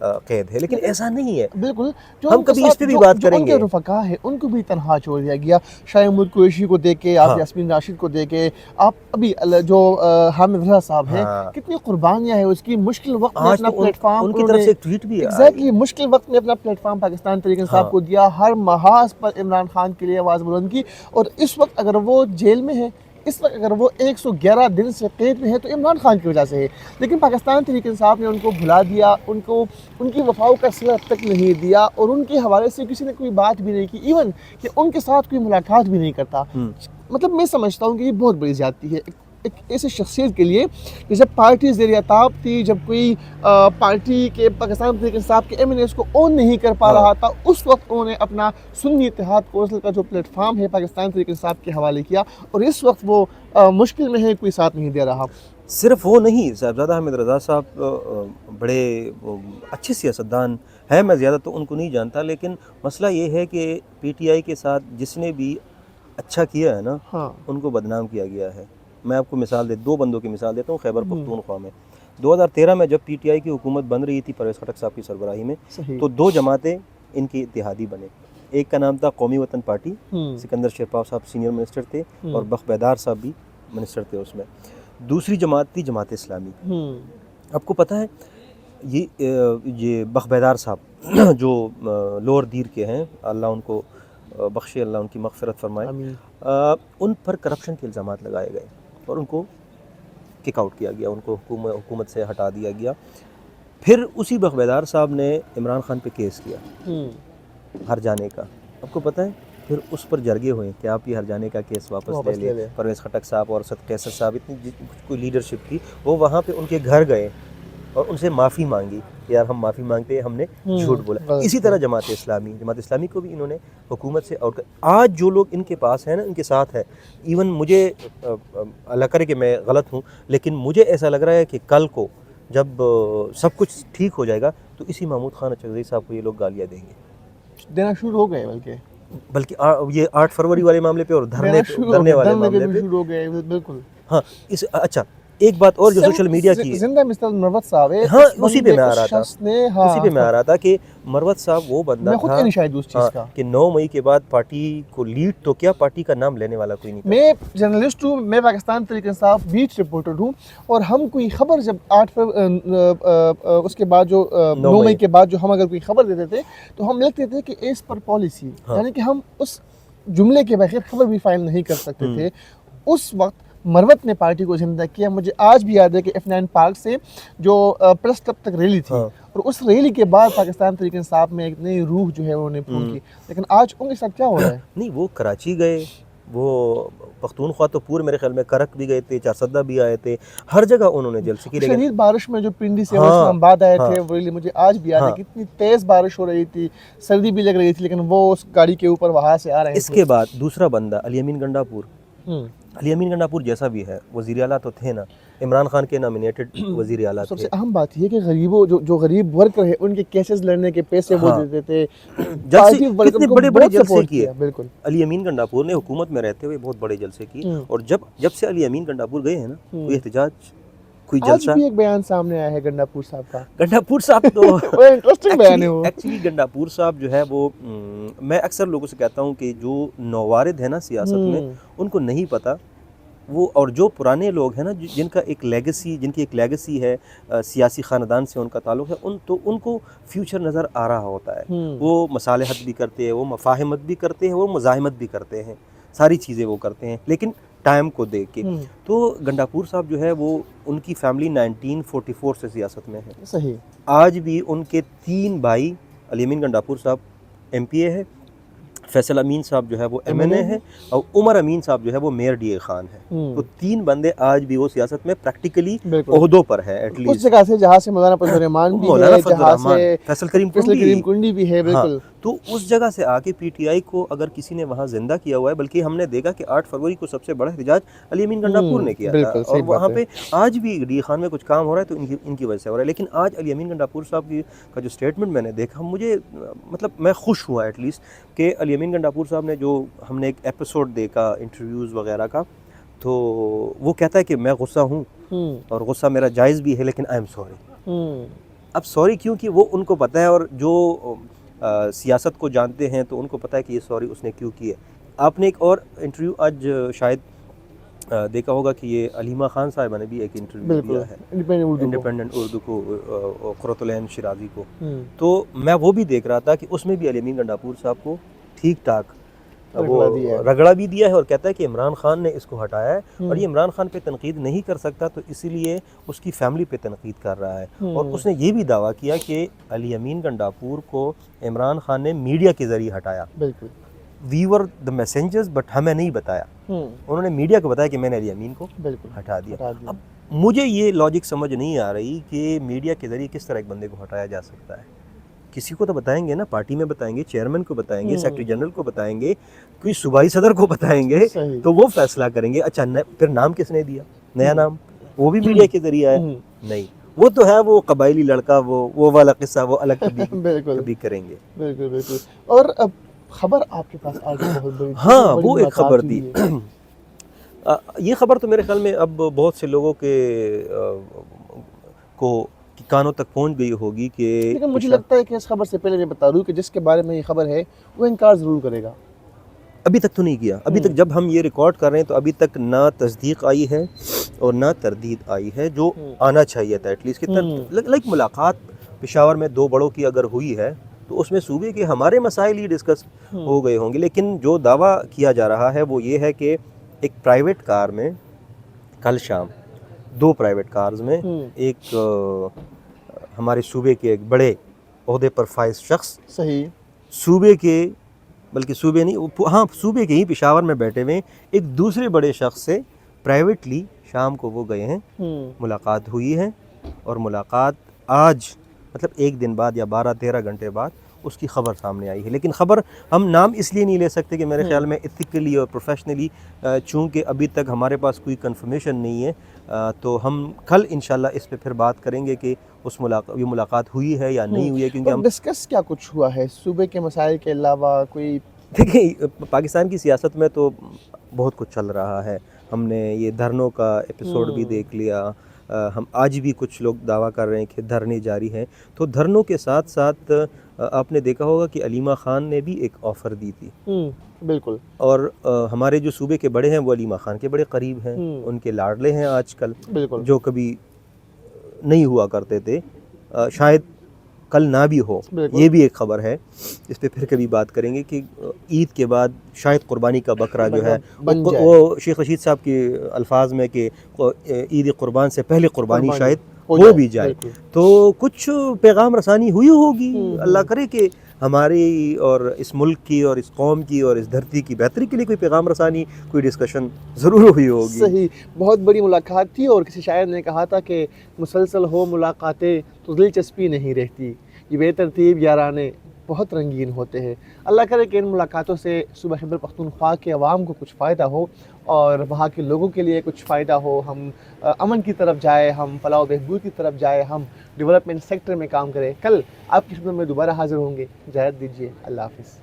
قید ہے، لیکن ایسا نہیں ہے. بالکل. جو ہم کبھی اس پہ بھی بات کریں گے. ان کے رفقا ہے ان کو بھی تنہا چھوڑ دیا گیا. شاہمود قریشی کو دیکھے آپ, یاسمین راشد کو دیکھے آپ, ابھی جو حامد رضا صاحب ہیں, کتنی قربانیاں ہیں اس کی. مشکل وقت میں اپنا پلیٹ فارم ان کی طرف سے ایک ٹویٹ بھی ایگزیکٹلی مشکل وقت میں اپنا پلیٹ فارم پاکستان تحریک انصاف کو دیا, ہر محاذ پر عمران خان کے لیے آواز بلند کی. اور اس وقت اگر وہ جیل میں ہے, اس وقت اگر وہ 111 دن سے قید میں ہے تو عمران خان کی وجہ سے ہے. لیکن پاکستان تحریک انصاف نے ان کو بھلا دیا, ان کو ان کی وفاؤں کا صلہ تک نہیں دیا, اور ان کے حوالے سے کسی نے کوئی بات بھی نہیں کی, ایون کہ ان کے ساتھ کوئی ملاقات بھی نہیں کرتا. مطلب میں سمجھتا ہوں کہ یہ بہت بڑی زیادتی ہے ایک ایسے شخصیت کے لیے کہ جب پارٹی زیر عتاب تھی, جب کوئی پارٹی کے پاکستان تحریک انصاف کے ایم این ایس کو اون نہیں کر پا رہا تھا, اس وقت انہوں نے اپنا سنی اتحاد کونسل کا جو پلیٹ فارم ہے پاکستان تحریک انصاف کے حوالے کیا, اور اس وقت وہ مشکل میں ہے, کوئی ساتھ نہیں دے رہا. صرف وہ نہیں, صاحبزادہ حامد رضا صاحب بڑے اچھے سیاستدان ہیں, میں زیادہ تو ان کو نہیں جانتا, لیکن مسئلہ یہ ہے کہ پی ٹی آئی کے ساتھ جس نے بھی اچھا کیا ہے نا, ان کو بدنام کیا گیا ہے. میں آپ کو مثال دو بندوں کی مثال دیتا ہوں. خیبر پختونخوا میں 2013 میں جب پی ٹی آئی کی حکومت بن رہی تھی پرویز خٹک صاحب کی سربراہی میں, تو 2 جماعتیں ان کی اتحادی بنے. ایک کا نام تھا قومی وطن پارٹی, سکندر شیرپاف صاحب سینئر منسٹر تھے, اور بخ بیدار صاحب بھی منسٹر تھے اس میں. دوسری جماعت تھی جماعت اسلامی. آپ کو پتہ ہے یہ بخ بیدار صاحب جو لور دیر کے ہیں, اللہ ان کو بخشے, اللہ ان کی مغفرت فرمائے, ان پر کرپشن کے الزامات لگائے گئے اور ان کو کک آؤٹ کیا گیا, ان کو حکومت سے ہٹا دیا گیا. پھر اسی بخ بیدار صاحب نے عمران خان پہ کیس کیا ہر جانے کا. آپ کو پتہ ہے پھر اس پر جرگے ہوئے کہ آپ یہ ہر جانے کا کیس واپس لے لیں. پرویز خٹک صاحب اور اسد قیصر صاحب, اتنی کوئی لیڈرشپ تھی, وہ وہاں پہ ان کے گھر گئے اور ان سے معافی مانگی کہ یار ہم معافی مانگتے ہیں, ہم نے جھوٹ بولا. اسی طرح جماعت اسلامی کو بھی انہوں نے حکومت سے آؤٹ کر. آج جو لوگ ان کے پاس ہیں نا, ان کے ساتھ ہے, ایون مجھے اللہ کرے کہ میں غلط ہوں, لیکن مجھے ایسا لگ رہا ہے کہ کل کو جب سب کچھ ٹھیک ہو جائے گا تو اسی محمود خان اچکزئی صاحب کو یہ لوگ گالیاں دیں گے, دینا شروع ہو گئے. بلکہ یہ 8 فروری والے معاملے پہ اور دھرنے والے معاملے پہ شروع ہو گئے. بالکل. ہاں اچھا ایک بات اور جو سوشل میڈیا کی زندہ مثال مروت صاحب ہے. ہاں اسی پہ میں آ رہا تھا کہ مروت صاحب وہ بندہ تھا کہ 9 مئی کے بعد پارٹی کو لیڈ تو کیا, پارٹی کا نام لینے والا کوئی نہیں تھا. میں جرنلسٹ ہوں, میں پاکستان تحریک انصاف بیچ رپورٹر ہوں, اور ہم کوئی خبر جب 8 اس کے بعد جو 9 مئی کے بعد جو ہم اگر کوئی خبر دیتے تھے تو ہم لکھتے تھے کہ ایز پر پالیسی, یعنی کہ ہم اس جملے کے بغیر خبر بھی فائل نہیں کر سکتے تھے. اس وقت مروت نے پارٹی کو زندہ کیا. مجھے آج بھی یاد ہے کہ F9 پارک سے جو پریس کلب تک ریلی تھی, اور اس ریلی کے بعد پاکستان تحریک انصاف میں ایک نئی روح جو ہے انہوں نے پھونکی. لیکن آج ان کے ساتھ کیا ہو رہا ہے؟ نہیں, وہ کراچی گئے, وہ پختونخوا تو پورے میرے خیال میں کرک بھی گئے تھے, چارسدہ بھی آئے تھے, ہر جگہ انہوں نے جلسے کی. شدید بارش میں جو پنڈی سے اسلام آباد آئے تھے, وہ ریلی مجھے آج بھی یاد ہے, کتنی تیز بارش ہو رہی تھی, سردی بھی لگ رہی تھی, لیکن وہ اس گاڑی کے اوپر وہاں سے آ رہے تھے. اس کے بعد دوسرا بندہ علی امین گنڈاپور. علی امین گنڈاپور جیسا بھی ہے, وزیر اعلیٰ تو تھے نا, عمران خان کے نامینیٹڈ وزیر اعلیٰ تھے. سب سے اہم بات یہ کہ غریبوں جو غریب ورکر ہیں ان کے کیسز لڑنے کے پیسے وہ دیتے تھے. کتنے بڑے بڑے جلسے کیے. بالکل. علی امین گنڈاپور نے حکومت میں رہتے ہوئے بہت بڑے جلسے کیے, اور جب سے علی امین گنڈاپور گئے ہیں نا, کوئی احتجاج, کوئی جلسہ. آج بھی ایک بیان سامنے آیا ہے گنڈاپور صاحب کا. گنڈاپور صاحب تو انٹرسٹنگ بیان ہے وہ. ایکچولی گنڈاپور صاحب جو ہے وہ, میں اکثر لوگوں سے کہتا ہوں کہ جو نووارد ہے نا سیاست میں, ان کو نہیں پتا وہ, اور جو پرانے لوگ ہیں نا جن کی ایک لیگسی ہے, سیاسی خاندان سے ان کا تعلق ہے, ان کو فیوچر نظر آ رہا ہوتا ہے. وہ مصالحت بھی کرتے ہیں, وہ مفاہمت بھی کرتے ہیں, وہ مزاحمت بھی کرتے ہیں, ساری چیزیں وہ کرتے ہیں, لیکن ٹائم کو دیکھ کے. تو گنڈاپور صاحب جو ہے وہ, ان کی فیملی 1944 سے سیاست میں ہے. صحیح. آج بھی ان کے 3 بھائی, علی امین گنڈاپور صاحب MP ہے, فیصل امین صاحب جو ہے وہ MNA ہے, اور عمر امین صاحب جو ہے وہ میئر DA خان ہے. تو 3 بندے آج بھی وہ سیاست میں پریکٹیکلی عہدوں پر ہے. ایٹ لیسٹ اس جگہ سے جہاں سے مولانا فضل الرحمان بھی ہے, جہاں سے فیصل کریم کنڈی بھی ہے. بالکل. تو اس جگہ سے آ کے PTI کو اگر کسی نے وہاں زندہ کیا ہوا ہے, بلکہ ہم نے دیکھا کہ 8 فروری کو سب سے بڑا احتجاج علی امین گنڈاپور نے کیا تھا, اور وہاں پہ آج بھی DA خان میں کچھ کام ہو رہا ہے تو ان کی وجہ سے ہو رہا ہے. لیکن آج علی امین گنڈاپور صاحب کا جو اسٹیٹمنٹ میں نے دیکھا, مجھے مطلب میں خوش ہوا ایٹ لیسٹ, کہ علی امین گنڈاپور صاحب نے جو ہم نے ایک ایپیسوڈ دیکھا انٹرویوز وغیرہ کا, تو وہ کہتا ہے کہ میں غصہ ہوں, اور غصہ میرا جائز بھی ہے, لیکن آئی ایم سوری. اب سوری کیوں کہ وہ ان کو پتہ ہے، اور جو سیاست کو جانتے ہیں تو ان کو پتہ ہے کہ یہ سوری اس نے کیوں کی ہے. آپ نے ایک اور انٹرویو آج شاید دیکھا ہوگا کہ یہ علیمہ خان صاحبہ نے بھی ایک انٹرویو دیا ہے انڈیپینڈنٹ اردو کو، قرۃ العین شیرازی کو. تو میں وہ بھی دیکھ رہا تھا کہ اس میں بھی علی امین گنڈاپور صاحب کو ٹھیک ٹھاک وہ رگڑا بھی دیا ہے، اور کہتا ہے کہ عمران خان نے اس کو ہٹایا ہے، اور یہ عمران خان پہ تنقید نہیں کر سکتا تو اسی لیے اس کی فیملی پہ تنقید کر رہا ہے. اور اس نے یہ بھی دعویٰ کیا کہ علی امین گنڈاپور کو عمران خان نے میڈیا کے ذریعے ہٹایا. بالکل وی ور دا میسنجرز، بٹ ہمیں نہیں بتایا، انہوں نے میڈیا کو بتایا کہ میں نے علی امین کو ہٹا دیا. اب مجھے یہ لاجک سمجھ نہیں آ رہی کہ میڈیا کے ذریعے کس طرح ایک بندے کو ہٹایا جا سکتا ہے. کسی کو تو بتائیں گے نا، پارٹی میں بتائیں گے، چیئرمین کو بتائیں گے، سیکرٹری جنرل کو بتائیں گے، کوئی صوبائی صدر کو بتائیں گے تو وہ فیصلہ کریں گے. اچھا پھر نام کس نے دیا، نیا نام وہ بھی میڈیا کے ذریعے آیا نہیں. وہ تو ہے وہ قبائلی لڑکا، وہ والا قصہ وہ الگ کبھی کریں گے. بالکل بالکل. اور اب خبر آپ کے پاس آ گئی بہت بڑی. ہاں وہ ایک خبر تھی. یہ خبر تو میرے خیال میں اب بہت سے لوگوں کے کو کانوں تک پہنچ گئی ہوگی کہ، لیکن مجھے لگتا ہے کہ اس خبر سے پہلے میں بتا دوں کہ جس کے بارے میں یہ خبر ہے وہ انکار ضرور کرے گا. ابھی تک تو نہیں کیا. ابھی تک جب ہم یہ ریکارڈ کر رہے ہیں تو ابھی تک نہ تصدیق آئی ہے اور نہ تردید آئی ہے، جو آنا چاہیے تھا ایٹ لیسٹ. لائک ملاقات پشاور میں دو بڑوں کی اگر ہوئی ہے تو اس میں صوبے کے ہمارے مسائل ہی ڈسکس ہو گئے ہوں گے. لیکن جو دعویٰ کیا جا رہا ہے وہ یہ ہے کہ ایک پرائیویٹ کار میں کل شام، دو پرائیویٹ کارز میں ایک ہمارے صوبے کے ایک بڑے عہدے پر فائز شخص، صحیح صوبے کے، بلکہ صوبے نہیں، ہاں صوبے کے ہی پشاور میں بیٹھے ہوئے ایک دوسرے بڑے شخص سے پرائیویٹلی شام کو وہ گئے ہیں، ملاقات ہوئی ہے. اور ملاقات آج مطلب ایک دن بعد یا 12-13 گھنٹے بعد اس کی خبر سامنے آئی ہے. لیکن خبر ہم نام اس لیے نہیں لے سکتے کہ میرے خیال میں ایتھیکلی اور پروفیشنلی، چونکہ ابھی تک ہمارے پاس کوئی کنفرمیشن نہیں ہے، تو ہم کل انشاءاللہ اس پہ پھر بات کریں گے کہ یہ ملاقات ہوئی ہے یا نہیں ہوئی ہے. کیونکہ ہم ڈسکس کیا کچھ ہوا ہے صوبے کے مسائل کے علاوہ کوئی؟ دیکھیں پاکستان کی سیاست میں تو بہت کچھ چل رہا ہے. ہم نے یہ دھرنوں کا ایپیسوڈ بھی دیکھ لیا. ہم آج بھی کچھ لوگ دعویٰ کر رہے ہیں کہ دھرنے جاری ہیں. تو دھرنوں کے ساتھ ساتھ آپ نے دیکھا ہوگا کہ علیمہ خان نے بھی ایک آفر دی تھی. بالکل. اور ہمارے جو صوبے کے بڑے ہیں وہ علیمہ خان کے بڑے قریب ہیں، ان کے لاڈلے ہیں آج کل، جو کبھی نہیں ہوا کرتے تھے، شاید کل نہ بھی ہو. یہ بھی ایک خبر ہے، اس پہ پھر کبھی بات کریں گے کہ عید کے بعد شاید قربانی کا بکرا جو ہے وہ شیخ رشید صاحب کے الفاظ میں کہ عید قربان سے پہلے قربانی شاید ہو بھی جائے. تو کچھ پیغام رسانی ہوئی ہوگی. اللہ کرے کہ ہماری اور اس ملک کی اور اس قوم کی اور اس دھرتی کی بہتری کے لیے کوئی پیغام رسانی، کوئی ڈسکشن ضرور ہوئی ہوگی. صحیح، بہت بڑی ملاقات تھی. اور کسی شاعر نے کہا تھا کہ مسلسل ہو ملاقاتیں تو دلچسپی نہیں رہتی، یہ بے ترتیب یارانے بہت رنگین ہوتے ہیں. اللہ کرے کہ ان ملاقاتوں سے صوبہ خیبر پختونخوا کے عوام کو کچھ فائدہ ہو اور وہاں کے لوگوں کے لیے کچھ فائدہ ہو. ہم امن کی طرف جائے، ہم فلاح و بہبود کی طرف جائے، ہم ڈیولپمنٹ سیکٹر میں کام کریں. کل آپ کی خدمت میں دوبارہ حاضر ہوں گے. اجازت دیجیے. اللہ حافظ.